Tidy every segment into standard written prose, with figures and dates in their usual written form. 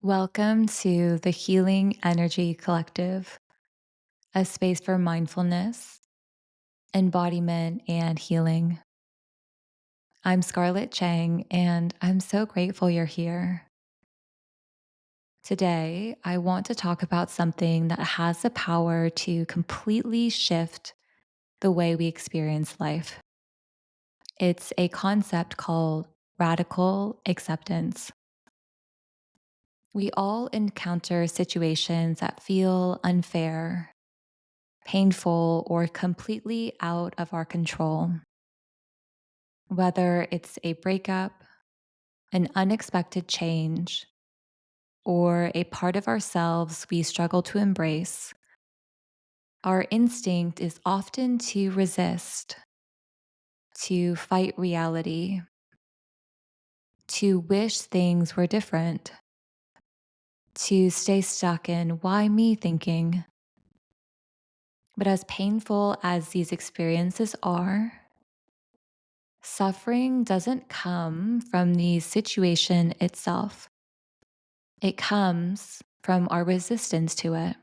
Welcome to the Healing Energy Collective, a space for mindfulness, embodiment, and healing. I'm Scarlett Chang, and I'm so grateful you're here. Today, I want to talk about something that has the power to completely shift the way we experience life. It's a concept called radical acceptance. We all encounter situations that feel unfair, painful, or completely out of our control. Whether it's a breakup, an unexpected change, or a part of ourselves we struggle to embrace, our instinct is often to resist, to fight reality, to wish things were different, to stay stuck in why me thinking. But as painful as these experiences are, suffering doesn't come from the situation itself. It comes from our resistance to it.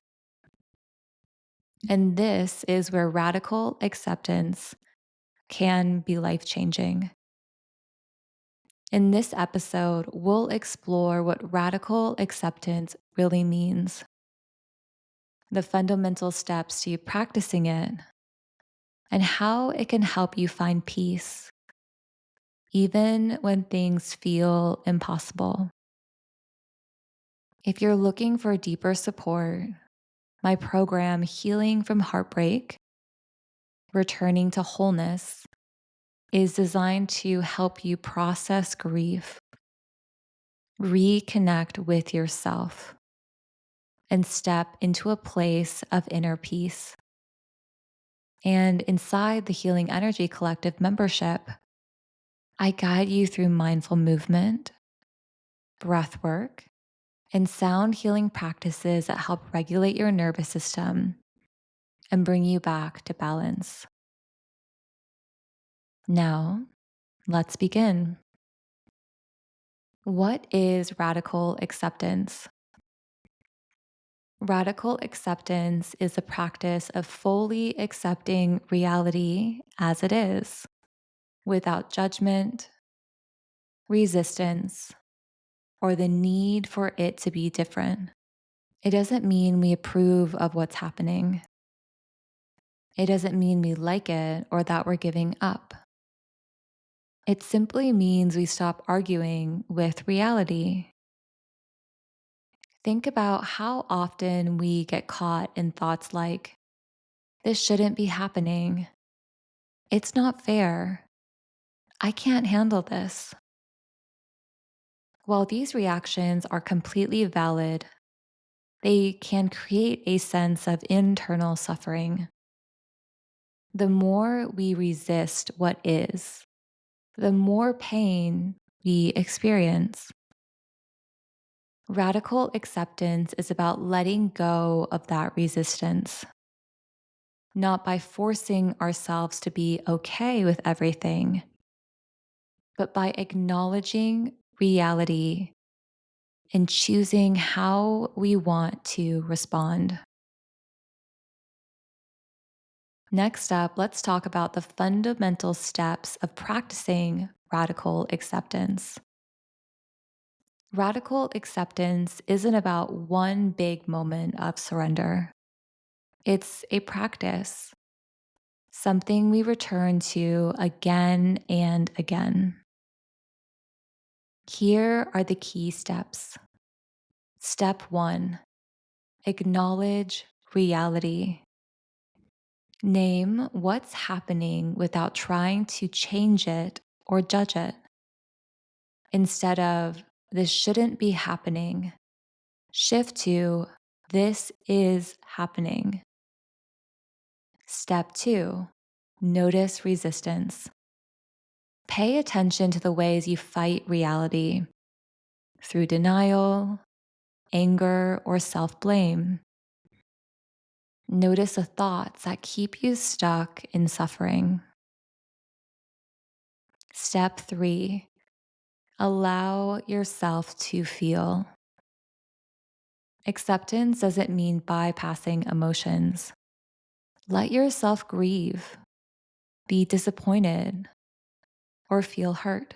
And this is where radical acceptance can be life changing. In this episode, we'll explore what radical acceptance really means, the fundamental steps to practicing it, and how it can help you find peace, even when things feel impossible. If you're looking for deeper support, my program, Healing from Heartbreak, Returning to Wholeness, is designed to help you process grief, reconnect with yourself, and step into a place of inner peace. And inside the Healing Energy Collective membership, I guide you through mindful movement, breath work, and sound healing practices that help regulate your nervous system and bring you back to balance. Now, let's begin. What is radical acceptance? Radical acceptance is the practice of fully accepting reality as it is, without judgment, resistance, or the need for it to be different. It doesn't mean we approve of what's happening. It doesn't mean we like it or that we're giving up. It simply means we stop arguing with reality. Think about how often we get caught in thoughts like, this shouldn't be happening. It's not fair. I can't handle this. While these reactions are completely valid, they can create a sense of internal suffering. The more we resist what is, the more pain we experience. Radical acceptance is about letting go of that resistance, not by forcing ourselves to be okay with everything, but by acknowledging reality and choosing how we want to respond. Next up, let's talk about the fundamental steps of practicing radical acceptance. Radical acceptance isn't about one big moment of surrender. It's a practice, something we return to again and again. Here are the key steps. Step 1, acknowledge reality. Name what's happening without trying to change it or judge it. Instead of, this shouldn't be happening, shift to, this is happening. Step 2, notice resistance. Pay attention to the ways you fight reality through denial, anger, or self-blame. Notice the thoughts that keep you stuck in suffering. Step 3, allow yourself to feel. Acceptance doesn't mean bypassing emotions. Let yourself grieve, be disappointed, or feel hurt.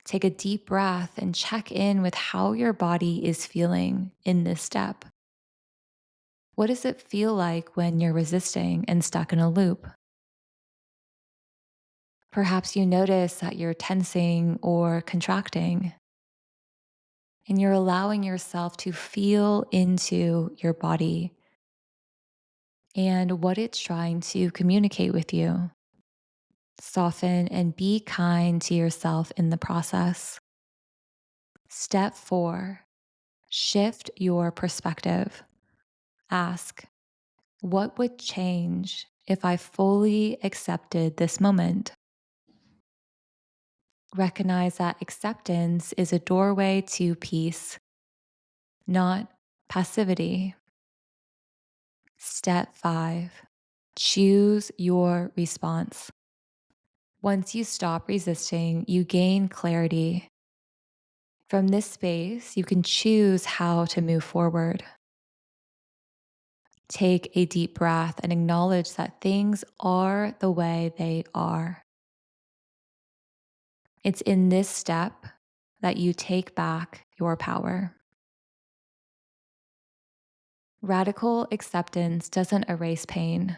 Take a deep breath and check in with how your body is feeling in this step. What does it feel like when you're resisting and stuck in a loop? Perhaps you notice that you're tensing or contracting, and you're allowing yourself to feel into your body and what it's trying to communicate with you. Soften and be kind to yourself in the process. Step 4, shift your perspective. Ask, what would change if I fully accepted this moment? Recognize that acceptance is a doorway to peace, not passivity. Step 5, choose your response. Once you stop resisting, you gain clarity. From this space, you can choose how to move forward. Take a deep breath and acknowledge that things are the way they are. It's in this step that you take back your power. Radical acceptance doesn't erase pain,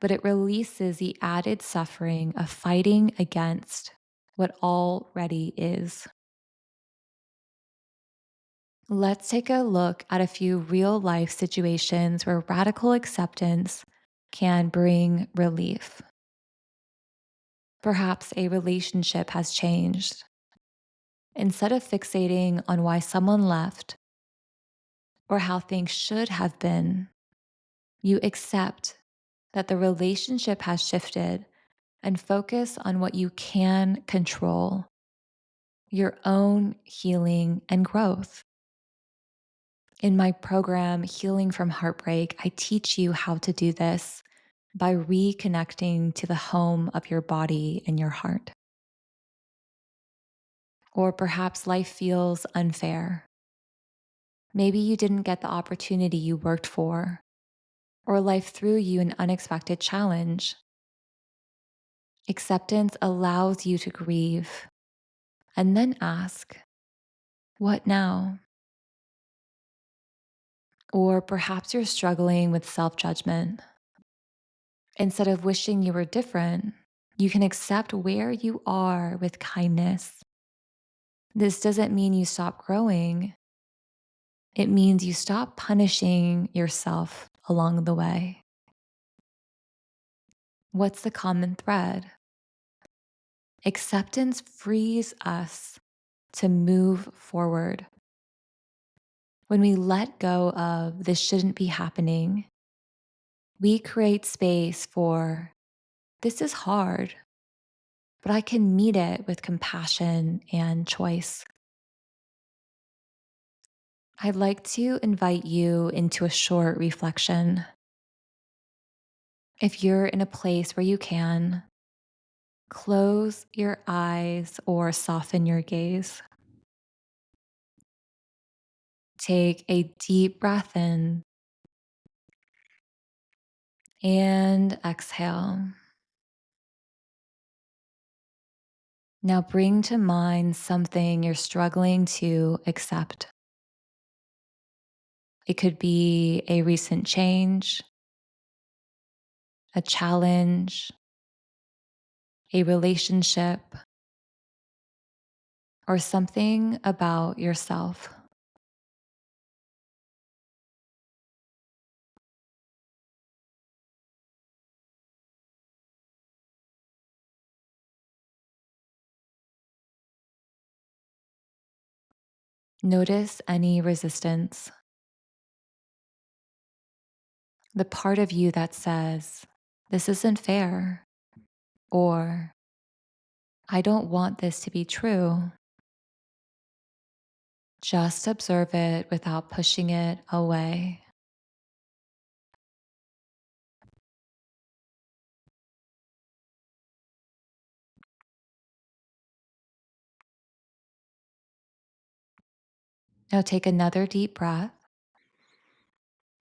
but it releases the added suffering of fighting against what already is. Let's take a look at a few real life situations where radical acceptance can bring relief. Perhaps a relationship has changed. Instead of fixating on why someone left or how things should have been, you accept that the relationship has shifted and focus on what you can control, your own healing and growth. In my program, Healing from Heartbreak, I teach you how to do this by reconnecting to the home of your body and your heart. Or perhaps life feels unfair. Maybe you didn't get the opportunity you worked for, or life threw you an unexpected challenge. Acceptance allows you to grieve and then ask, what now? Or perhaps you're struggling with self judgment. Instead of wishing you were different, you can accept where you are with kindness. This doesn't mean you stop growing, it means you stop punishing yourself along the way. What's the common thread? Acceptance frees us to move forward. When we let go of this shouldn't be happening, we create space for this is hard, but I can meet it with compassion and choice. I'd like to invite you into a short reflection. If you're in a place where you can, close your eyes or soften your gaze. Take a deep breath in and exhale. Now bring to mind something you're struggling to accept. It could be a recent change, a challenge, a relationship, or something about yourself. Notice any resistance, the part of you that says, this isn't fair, or I don't want this to be true. Just observe it without pushing it away. Now take another deep breath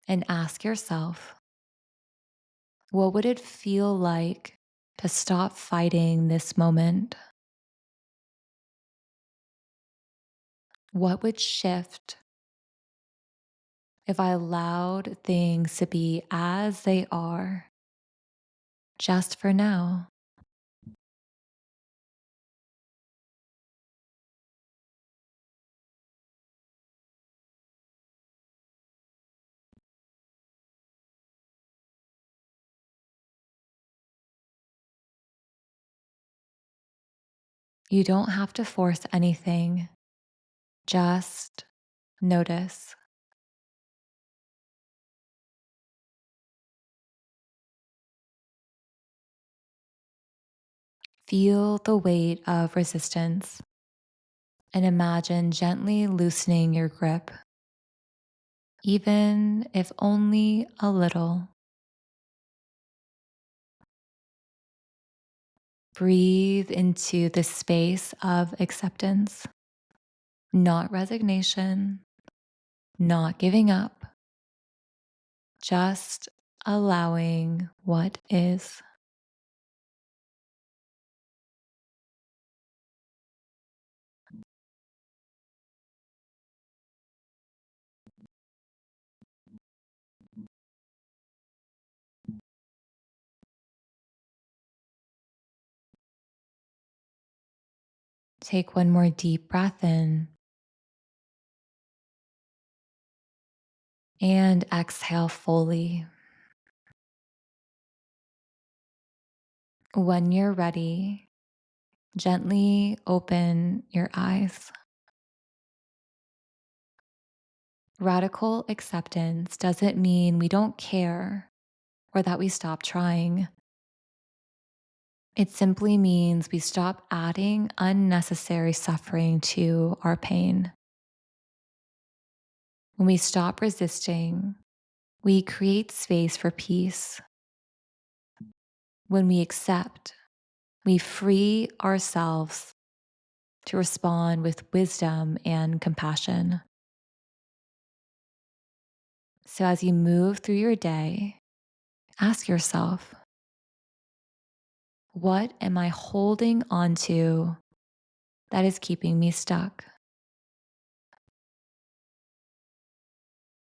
and ask yourself, what would it feel like to stop fighting this moment? What would shift if I allowed things to be as they are just for now? You don't have to force anything, just notice. Feel the weight of resistance and imagine gently loosening your grip, even if only a little. Breathe into the space of acceptance, not resignation, not giving up, just allowing what is. Take one more deep breath in and exhale fully. When you're ready, gently open your eyes. Radical acceptance doesn't mean we don't care or that we stop trying. It simply means we stop adding unnecessary suffering to our pain. When we stop resisting, we create space for peace. When we accept, we free ourselves to respond with wisdom and compassion. So as you move through your day, ask yourself, what am I holding onto that is keeping me stuck?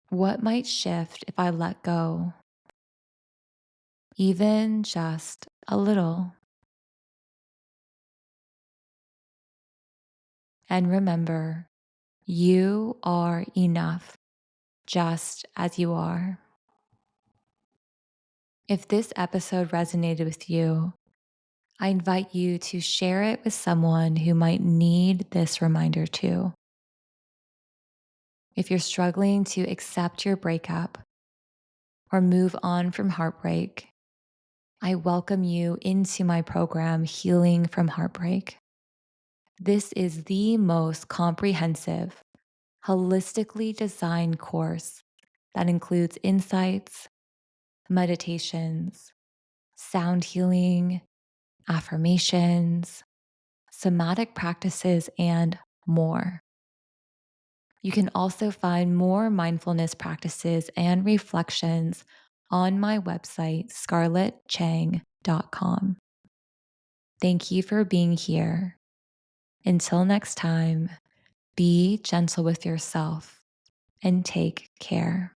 What might shift if I let go, even just a little? And remember, you are enough just as you are. If this episode resonated with you, I invite you to share it with someone who might need this reminder too. If you're struggling to accept your breakup or move on from heartbreak, I welcome you into my program, Healing from Heartbreak. This is the most comprehensive, holistically designed course that includes insights, meditations, sound healing, affirmations, somatic practices, and more. You can also find more mindfulness practices and reflections on my website, scarlettchang.com. Thank you for being here. Until next time, be gentle with yourself and take care.